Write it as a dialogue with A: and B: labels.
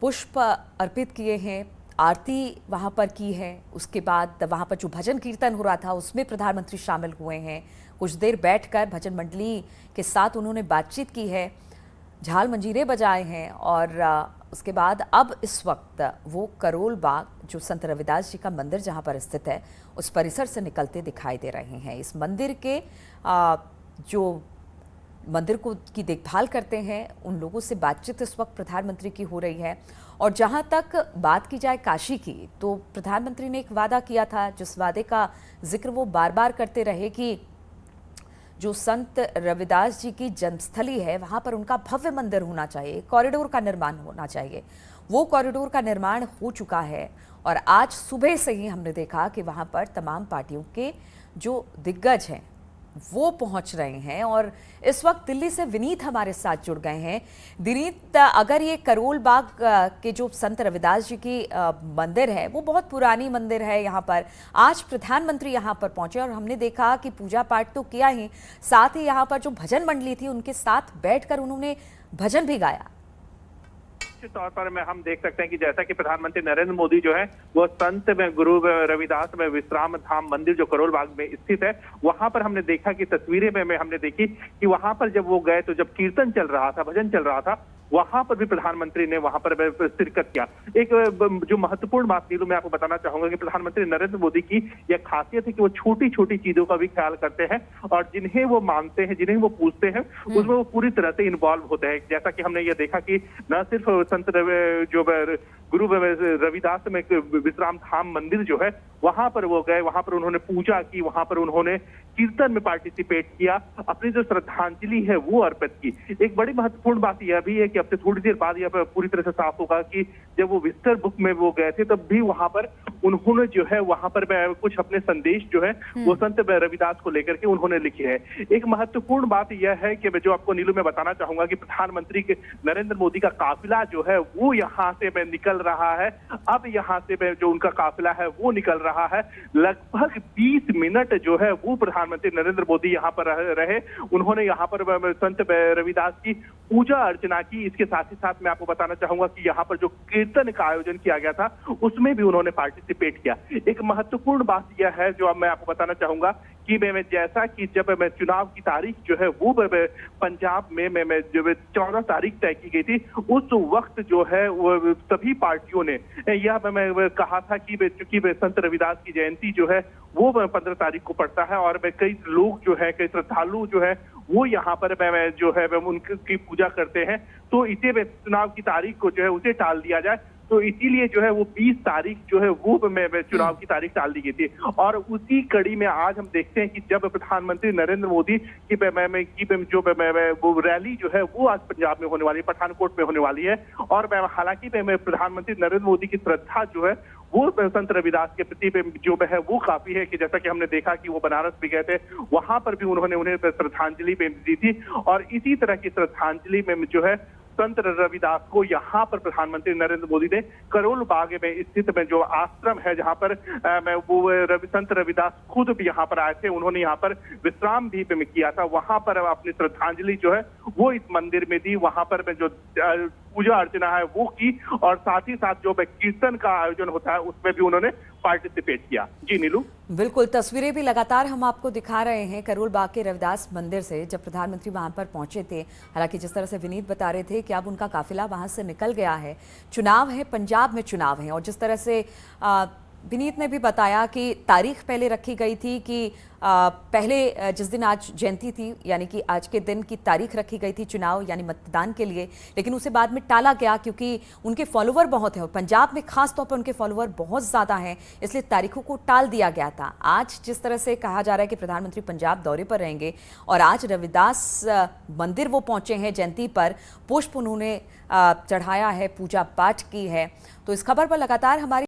A: पुष्प अर्पित किए हैं, आरती वहां पर की है। उसके बाद वहां पर जो भजन कीर्तन हो रहा था उसमें प्रधानमंत्री शामिल हुए हैं। कुछ देर बैठकर भजन मंडली के साथ उन्होंने बातचीत की है, झाल मंजीरे बजाए हैं और उसके बाद अब इस वक्त वो करोल बाग जो संत रविदास जी का मंदिर जहां पर स्थित है उस परिसर से निकलते दिखाई दे रहे हैं। इस मंदिर के जो मंदिर को की देखभाल करते हैं उन लोगों से बातचीत इस वक्त प्रधानमंत्री की हो रही है। और जहां तक बात की जाए काशी की, तो प्रधानमंत्री ने एक वादा किया था, जिस वादे का जिक्र वो बार बार करते रहे कि जो संत रविदास जी की जन्मस्थली है वहां पर उनका भव्य मंदिर होना चाहिए, कॉरिडोर का निर्माण होना चाहिए। वो कॉरिडोर का निर्माण हो चुका है और आज सुबह से ही हमने देखा कि वहां पर तमाम पार्टियों के जो दिग्गज हैं वो पहुंच रहे हैं। और इस वक्त दिल्ली से विनीत हमारे साथ जुड़ गए हैं। विनीत, अगर ये करोल बाग के जो संत रविदास जी की मंदिर है वो बहुत पुरानी मंदिर है, यहाँ पर आज प्रधानमंत्री यहाँ पर पहुंचे और हमने देखा कि पूजा पाठ तो किया ही, साथ ही यहाँ पर जो भजन मंडली थी उनके साथ बैठकर उन्होंने भजन भी गाया।
B: तौर पर में हम देख सकते हैं कि जैसा कि प्रधानमंत्री नरेंद्र मोदी जो है वो संत में गुरु रविदास में विश्राम धाम मंदिर जो करोल बाग में स्थित है वहां पर हमने देखा कि तस्वीरें में हमने देखी कि वहां पर जब वो गए तो जब कीर्तन चल रहा था, भजन चल रहा था, वहां पर भी प्रधानमंत्री ने वहां पर शिरकत किया। एक जो महत्वपूर्ण बात नीलू मैं आपको बताना चाहूंगा कि प्रधानमंत्री नरेंद्र मोदी की यह खासियत है कि वो छोटी छोटी चीजों का भी ख्याल करते हैं और जिन्हें वो मानते हैं, जिन्हें वो पूछते हैं, उसमें वो पूरी तरह से इन्वॉल्व होते हैं। जैसा कि हमने ये देखा कि न सिर्फ संत जो गुरु रविदास में विश्राम धाम मंदिर जो है वहां पर वो गए, वहां पर उन्होंने पूजा की, वहां पर उन्होंने कीर्तन में पार्टिसिपेट किया, अपनी जो श्रद्धांजलि है वो अर्पित की। एक बड़ी महत्वपूर्ण बात यह भी है कि अब से थोड़ी देर बाद यह पूरी तरह से साफ होगा कि जब वो विस्तर बुक में वो गए थे तब भी वहां पर उन्होंने जो है वहां पर कुछ अपने संदेश जो है वो संत रविदास को लेकर के उन्होंने लिखे हैं। एक महत्वपूर्ण बात यह है कि जो आपको नीलू में बताना चाहूंगा कि प्रधानमंत्री के नरेंद्र मोदी का काफिला जो है वो यहाँ से निकल रहा है। अब यहाँ से जो उनका काफिला है वो निकल रहा है। लगभग 20 मिनट जो है वो प्रधानमंत्री नरेंद्र मोदी यहाँ पर रहे। उन्होंने यहाँ पर संत रविदास की पूजा अर्चना की। इसके साथ ही साथ मैं आपको बताना चाहूंगा कि यहाँ पर जो कीर्तन का आयोजन किया गया था उसमें भी उन्होंने पार्टिसिपेट किया। एक महत्वपूर्ण बात यह है जो अब मैं आपको बताना चाहूंगा कि मैं जैसा कि जब मैं चुनाव की तारीख जो है वो पंजाब में मैं जो 14 तारीख तय की गई थी, उस वक्त जो है वो सभी पार्टियों ने यह मैं कहा था कि चूंकि संत रविदास की जयंती जो है वो 15 तारीख को पड़ता है और कई लोग जो है, कई श्रद्धालु जो है वो यहाँ पर जो है उनकी पूजा करते हैं, तो इसे चुनाव की तारीख को जो है उसे टाल दिया जाए। तो इसीलिए जो है वो 20 तारीख जो है वो चुनाव की तारीख टाल दी गई थी। और उसी कड़ी में आज हम देखते हैं कि जब प्रधानमंत्री नरेंद्र मोदी की जो वो रैली जो है वो आज पंजाब में होने वाली है, पठानकोट में होने वाली है। और हालांकि प्रधानमंत्री नरेंद्र मोदी की श्रद्धा जो है वो संत रविदास के प्रति जो है वो काफी है कि जैसा कि हमने देखा कि वो बनारस भी गए थे, वहां पर भी उन्होंने उन्हें श्रद्धांजलि दी थी। और इसी तरह की श्रद्धांजलि में जो है संत रविदास को यहाँ पर प्रधानमंत्री नरेंद्र मोदी ने करोल बाग में स्थित में जो आश्रम है जहाँ पर वो संत रविदास खुद भी यहाँ पर आए थे, उन्होंने यहाँ पर विश्राम भी किया था, वहां पर अपनी श्रद्धांजलि जो है वो इस मंदिर में दी। वहां पर जो पूजा अर्चना है वो की और साथ ही साथ जो कीर्तन का आयोजन होता है उसमें भी उन्होंने पार्टिसिपेट किया। जी नीलू,
A: बिल्कुल, तस्वीरें भी लगातार हम आपको दिखा रहे हैं करोल बाग के रविदास मंदिर से जब प्रधानमंत्री वहां पर पहुंचे थे। हालांकि जिस तरह से विनीत बता रहे थे कि अब उनका काफिला वहां से निकल गया है, चुनाव है, पंजाब में चुनाव है। और जिस तरह से विनीत ने भी बताया कि तारीख पहले रखी गई थी कि पहले जिस दिन आज जयंती थी यानी कि आज के दिन की तारीख रखी गई थी चुनाव यानी मतदान के लिए, लेकिन उसे बाद में टाला गया क्योंकि उनके फॉलोवर बहुत हैं और पंजाब में खास तौर पर उनके फॉलोवर बहुत ज़्यादा हैं, इसलिए तारीखों को टाल दिया गया था। आज जिस तरह से कहा जा रहा है कि प्रधानमंत्री पंजाब दौरे पर रहेंगे और आज रविदास मंदिर वो पहुंचे हैं जयंती पर, पुष्प उन्होंने चढ़ाया है, पूजा पाठ की है, तो इस खबर पर लगातार हमारी